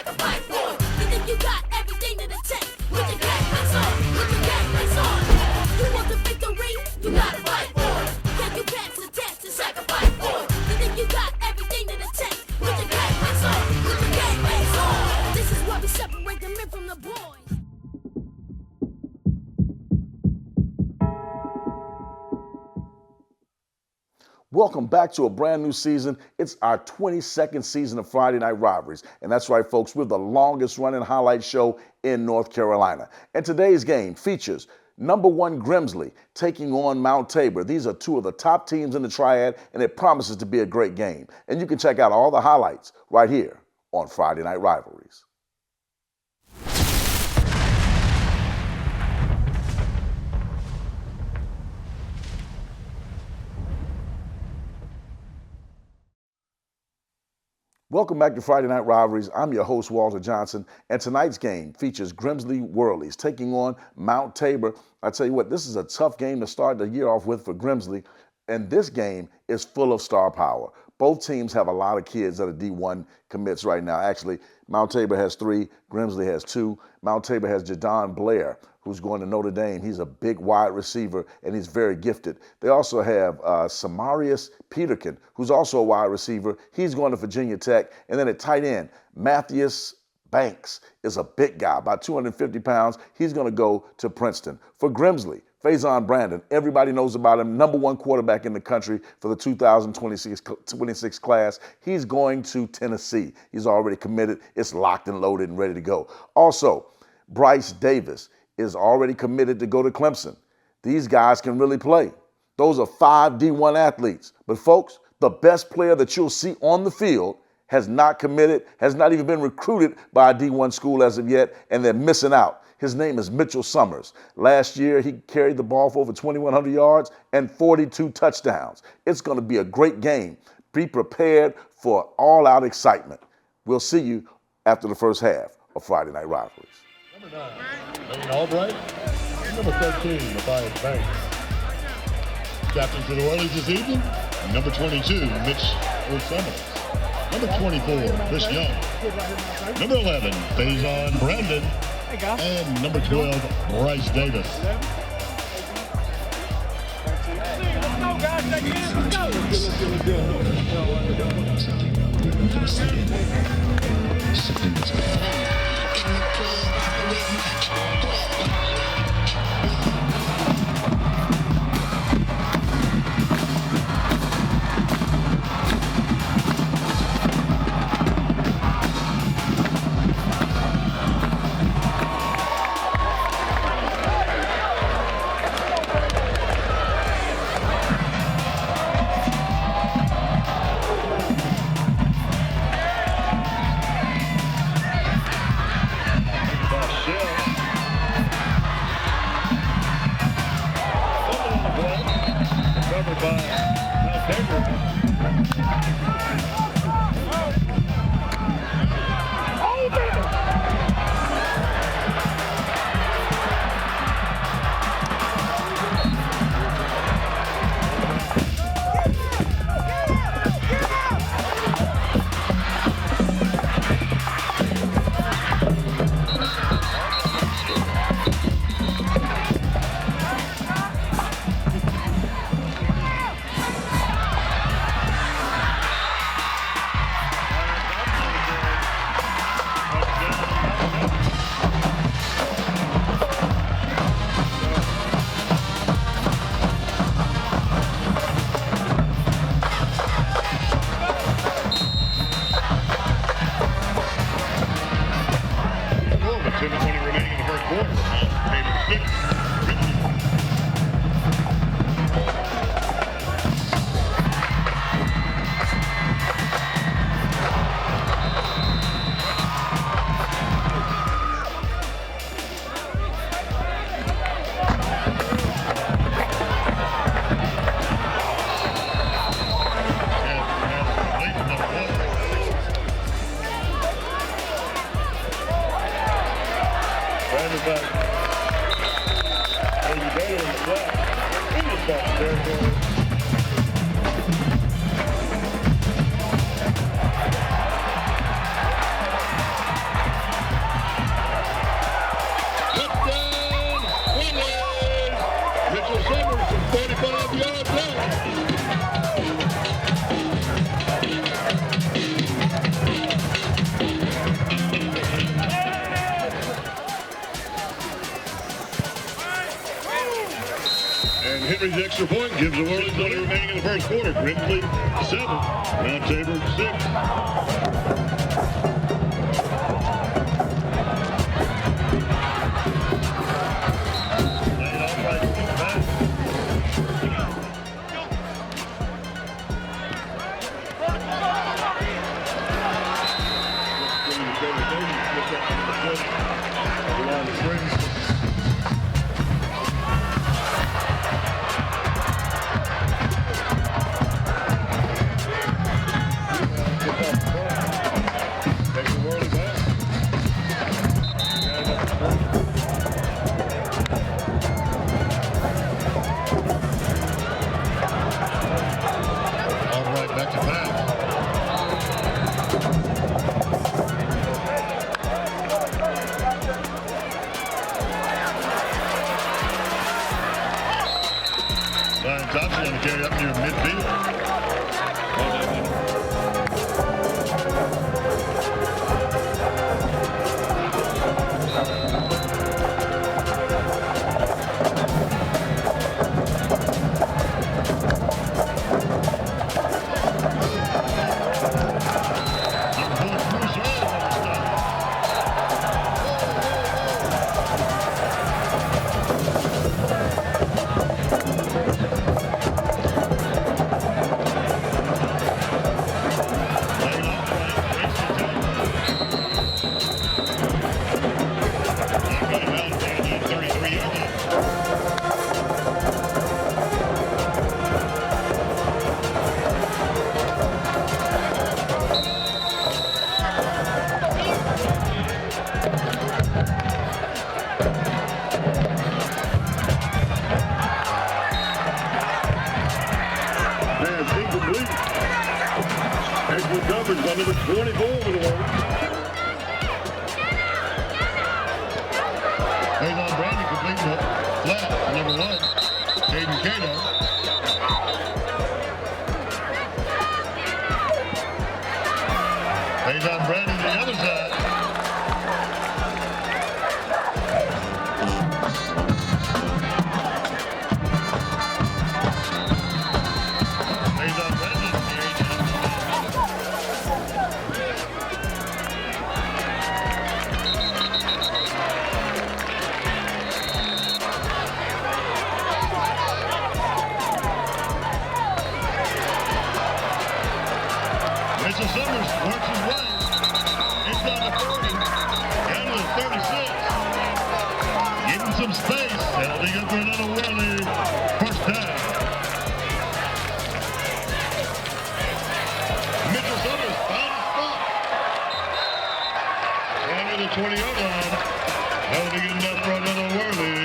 sacrifice for it. You think you got everything to the tank? Put your gang face on, put your gang face on. You want the victory? You gotta fight for it. Can you pass the test and sacrifice for it? You think you got everything to the tank? Put your gang face on, put your gang face on. This is why we separate the men from the boys. Welcome back to a brand new season. It's our 22nd season of Friday Night Rivalries. And that's right, folks, we're the longest running highlight show in North Carolina. And today's game features #1 Grimsley taking on Mount Tabor. These are two of the top teams in the triad, and it promises to be a great game. And you can check out all the highlights right here on Friday Night Rivalries. Welcome back to Friday Night Rivalries. I'm your host, Walter Johnson, and tonight's game features Grimsley Whirlies taking on Mount Tabor. I tell you what, this is a tough game to start the year off with for Grimsley, and this game is full of star power. Both teams have a lot of kids that are D1 commits right now. Actually, Mount Tabor has 3, Grimsley has 2. Mount Tabor has Jadon Blair, who's going to Notre Dame. He's a big wide receiver, and he's very gifted. They also have Samarius Peterkin, who's also a wide receiver. He's going to Virginia Tech. And then at tight end, Matthias Banks is a big guy, about 250 pounds. He's going to go to Princeton. For Grimsley, Faison Brandon, everybody knows about him, #1 quarterback in the country for the 2026 class. He's going to Tennessee. He's already committed. It's locked and loaded and ready to go. Also, Bryce Davis is already committed to go to Clemson. These guys can really play. Those are 5 D1 athletes. But folks, the best player that you'll see on the field has not committed, has not even been recruited by a D1 school as of yet, and they're missing out. His name is Mitchell Summers. Last year, he carried the ball for over 2,100 yards and 42 touchdowns. It's going to be a great game. Be prepared for all-out excitement. We'll see you after the first half of Friday Night Rivalries. Number 9, Lane Albright. Number 13, Matthias Banks. Captain for the Whirlies this evening, number 22, Mitch Summers. Number 24, Chris Young. Number 11, Faison Brandon. And number 12, Bryce Davis. Aubrey's extra point gives the Whirlies 20 remaining in the first quarter. Grimsley 7, Mount Tabor 6. Thompson on the carry up near midfield. Excellent coverage by number 24 over the way. Hayes Brandon completing it flat, number 1, Caden Cato. Hayes Brandon to the other side. Mitchell Summers works his way. It's down to 40. Down to the 36. Getting some space. That'll be good for another Whirly first down. Mitchell Summers found his spot. Under the 20-yard line. That'll be good enough for another Whirly.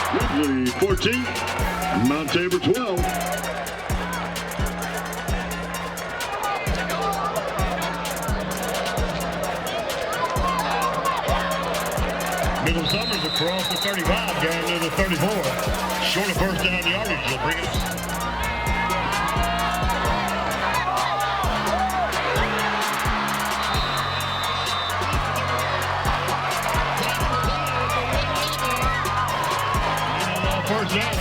Grimsley 14, Mount Tabor 12. Middle Summers across the 35 down to the 34. Short of first down yardage, he'll bring it. First down.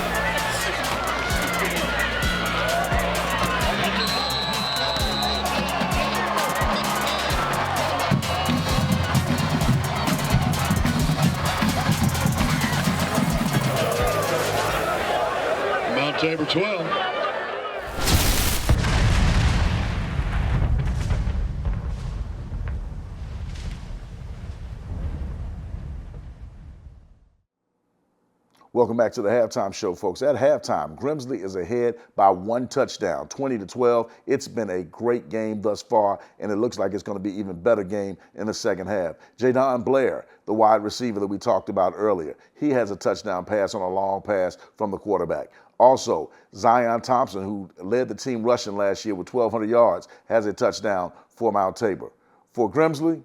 Mount Tabor 12. Welcome back to the halftime show, folks. At halftime, Grimsley is ahead by 1 touchdown, 20-12. It's been a great game thus far, and it looks like it's going to be an even better game in the second half. Jadon Blair, the wide receiver that we talked about earlier, he has a touchdown pass on a long pass from the quarterback. Also, Zion Thompson, who led the team rushing last year with 1,200 yards, has a touchdown for Mount Tabor. For Grimsley,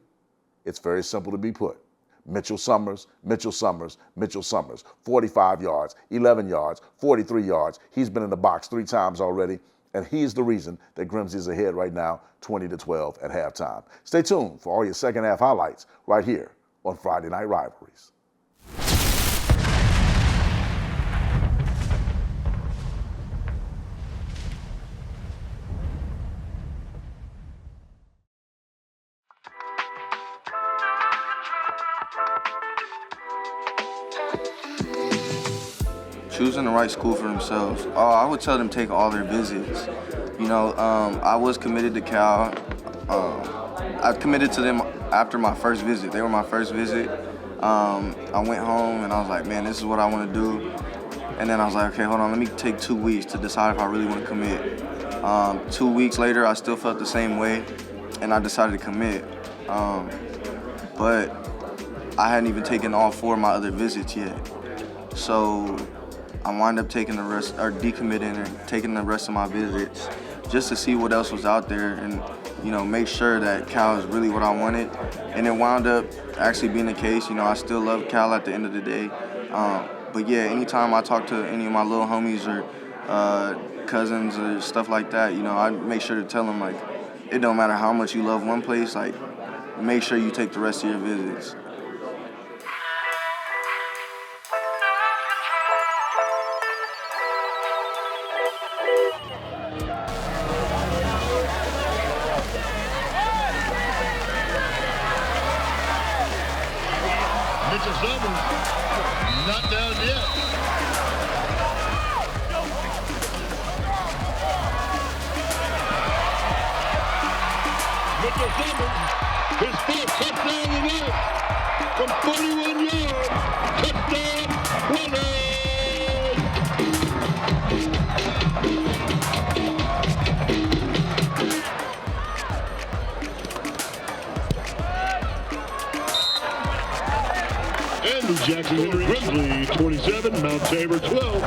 it's very simple to be put. Mitchell Summers, Mitchell Summers, Mitchell Summers. 45 yards, 11 yards, 43 yards. He's been in the box 3 times already, and he's the reason that Grimsley is ahead right now, 20-12 at halftime. Stay tuned for all your second half highlights right here on Friday Night Rivalries. Choosing the right school for themselves. I would tell them take all their visits. You know, I was committed to Cal. I committed to them after my first visit. They were my first visit. I went home and I was like, man, this is what I want to do. And then I was like, okay, hold on, let me take 2 weeks to decide if I really want to commit. 2 weeks later, I still felt the same way, and I decided to commit. But I hadn't even taken all 4 of my other visits yet. So I wound up taking the rest, or decommitting and taking the rest of my visits just to see what else was out there and, you know, make sure that Cal is really what I wanted. And it wound up actually being the case. You know, I still love Cal at the end of the day. But yeah, anytime I talk to any of my little homies or cousins or stuff like that, you know, I make sure to tell them, like, it don't matter how much you love one place, like, make sure you take the rest of your visits. Mitchell Summers, not down yet. Mitchell Summers, his first touchdown of the night from 41 yards. Touchdown winner! Andrew Jackson Henry Grimsley, 27, Mount Tabor, 12.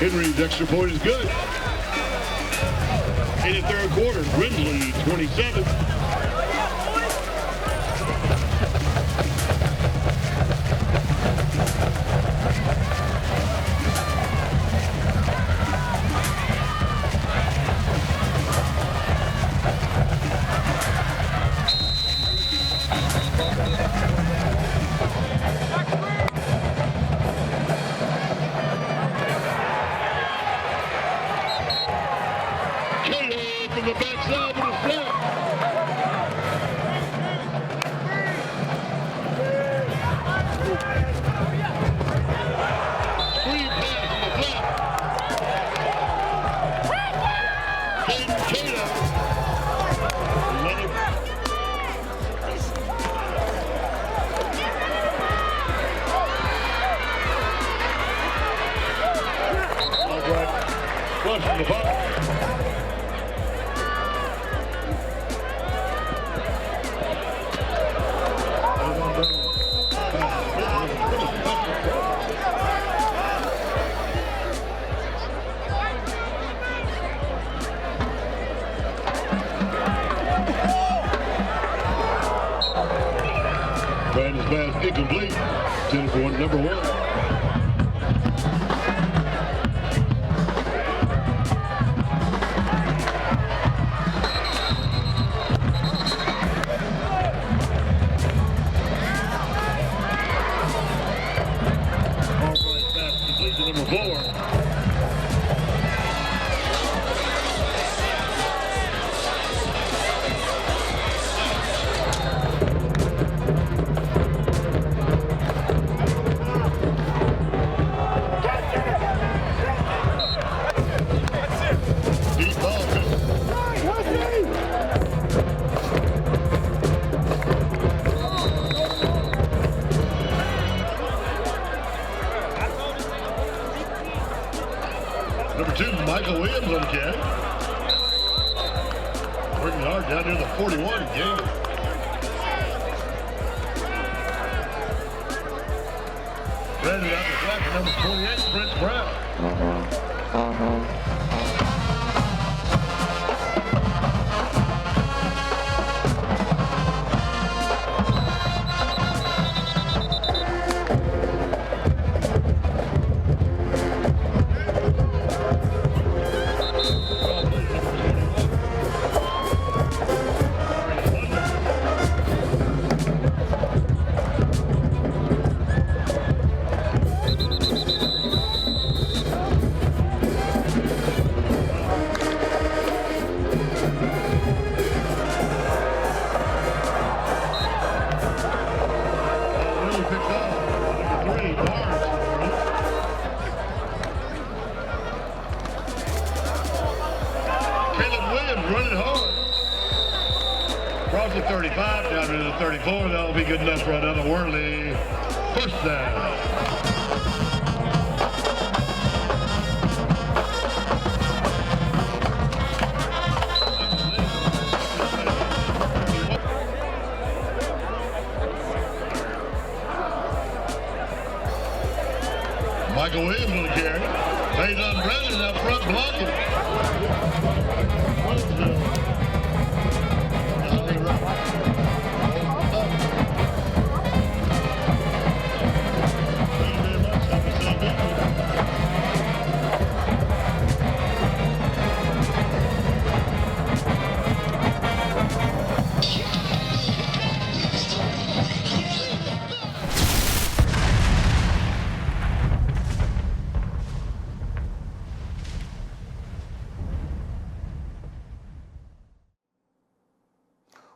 Henry's extra point is good. In the third quarter, Grimsley 27. Brandon's pass incomplete. 10 for number 1. Number 4. Deep ball. Number 2, Michael Williams on the catch. Working hard down near the 41 game. Ready out the back, number 28, Prince Brown. Running hard. Across the 35, down to the 34. That'll be good enough for another Worley first down. Michael Williams on the carry. Plays on Brennan up front blocking.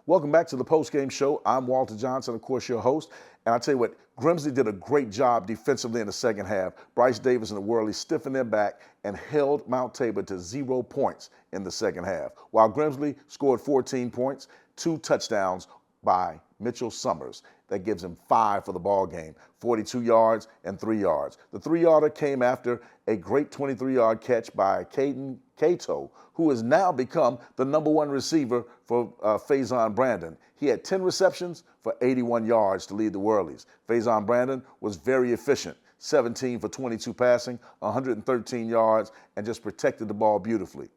Welcome back to the postgame show. I'm Walter Johnson, of course, your host. And I tell you what, Grimsley did a great job defensively in the second half. Bryce Davis and the Worley stiffened their back and held Mount Tabor to 0 points in the second half, while Grimsley scored 14 points, 2 touchdowns by Mitchell Summers. That gives him 5 for the ball game, 42 yards and 3 yards. The 3-yarder came after a great 23-yard catch by Caden Cato, who has now become the #1 receiver for Faison Brandon. He had 10 receptions for 81 yards to lead the Worleys. Faison Brandon was very efficient, 17 for 22 passing, 113 yards, and just protected the ball beautifully.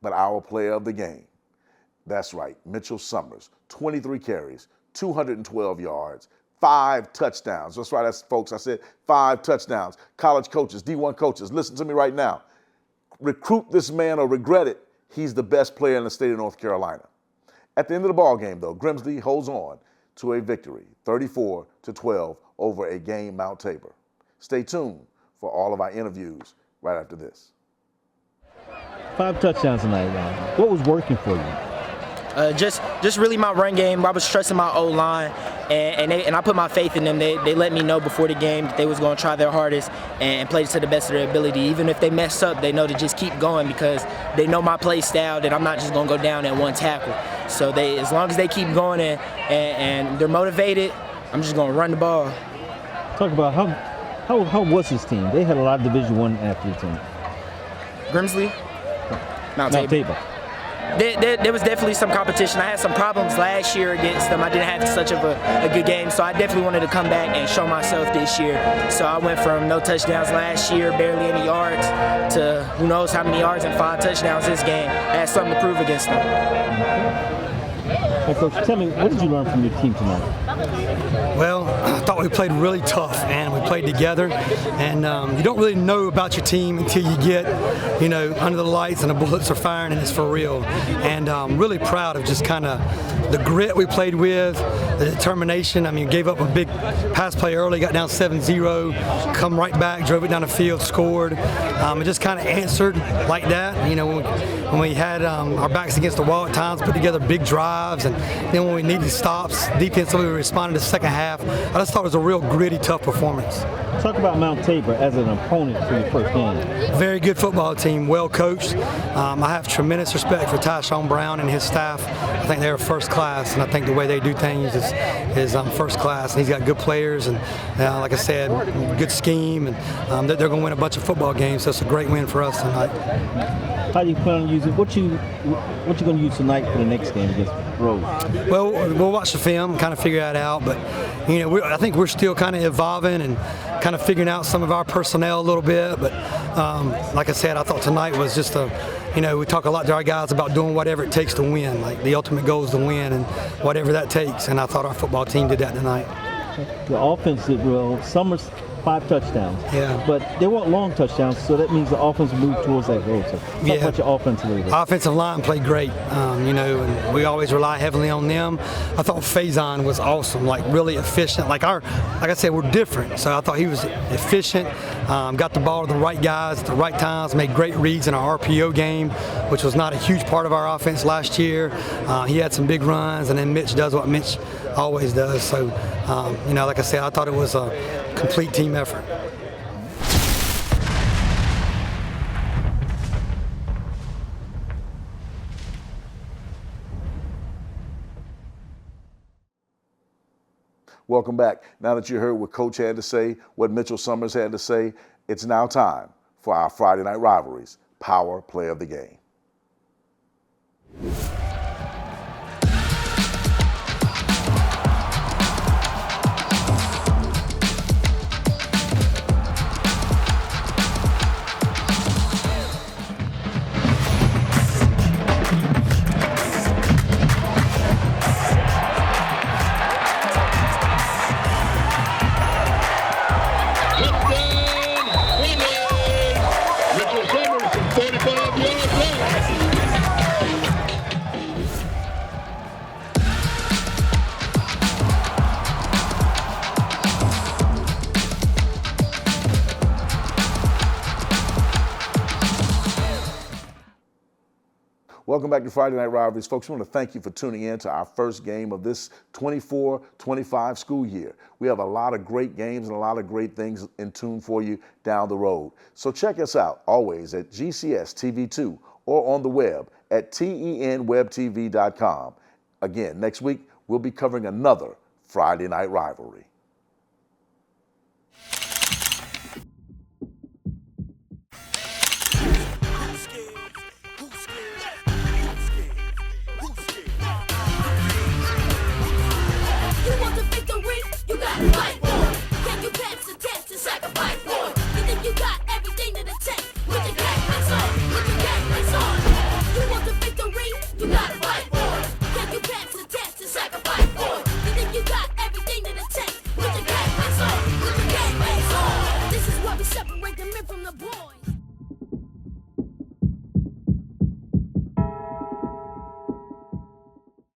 But our player of the game, that's right, Mitchell Summers, 23 carries, 212 yards, 5 touchdowns. That's right, folks. I said 5 touchdowns. College coaches, D1 coaches, listen to me right now. Recruit this man or regret it. He's the best player in the state of North Carolina. At the end of the ball game, though, Grimsley holds on to a victory, 34-12 over a game Mount Tabor. Stay tuned for all of our interviews right after this. 5 touchdowns tonight, man. What was working for you? Just really my run game. I was trusting my O-line, and I put my faith in them. They let me know before the game that they was going to try their hardest and play to the best of their ability. Even if they mess up, they know to just keep going because they know my play style, that I'm not just going to go down at one tackle. So as long as they keep going and they're motivated, I'm just going to run the ball. Talk about how was his team? They had a lot of Division I athletes in it. Grimsley? Mount Tabor. There was definitely some competition. I had some problems last year against them. I didn't have such of a good game, so I definitely wanted to come back and show myself this year. So I went from no touchdowns last year, barely any yards, to who knows how many yards and 5 touchdowns this game. I had something to prove against them. Hey, Coach, tell me, what did you learn from your team tonight? Well, I thought we played really tough, and we played together. And you don't really know about your team until you get, under the lights and the bullets are firing and it's for real. And I'm really proud of just kind of the grit we played with, the determination. I mean, gave up a big pass play early, got down 7-0, come right back, drove it down the field, scored. And just kind of answered like that. When we had our backs against the wall at times, put together big drives, and then when we needed stops, defensively we responded to the second half. I just thought it was a real gritty, tough performance. Talk about Mount Tabor as an opponent for your first game. Very good football team, well coached. I have tremendous respect for Tyshawn Brown and his staff. I think they're first class, and I think the way they do things is first class. And he's got good players, and like I said, good scheme, and they're going to win a bunch of football games. So it's a great win for us tonight. How do you plan on using what you going to use tonight for the next game against Rose? Well, we'll watch the film, kind of figure that out. But I think we're still kind of evolving and kind of figuring out some of our personnel a little bit. But like I said, I thought tonight was just we talk a lot to our guys about doing whatever it takes to win. Like the ultimate goal is to win, and whatever that takes. And I thought our football team did that tonight. The offense did well. Summers 5 touchdowns. Yeah. But they weren't long touchdowns, so that means the offense moved towards that goal. So talk about your offense a little bit. Offensive line played great, and we always rely heavily on them. I thought Faison was awesome, like really efficient. Like I said, we're different, so I thought he was efficient. Got the ball to the right guys at the right times, made great reads in our RPO game, which was not a huge part of our offense last year. He had some big runs, and then Mitch does what Mitch always does. So, like I said, I thought it was a complete team effort. Welcome back. Now that you heard what Coach had to say, what Mitchell Summers had to say, it's now time for our Friday Night Rivalries Power Play of the Game. Welcome back to Friday Night Rivalries. Folks, we want to thank you for tuning in to our first game of this 24-25 school year. We have a lot of great games and a lot of great things in tune for you down the road. So check us out always at GCS TV2 or on the web at tenwebtv.com. Again, next week, we'll be covering another Friday Night Rivalry.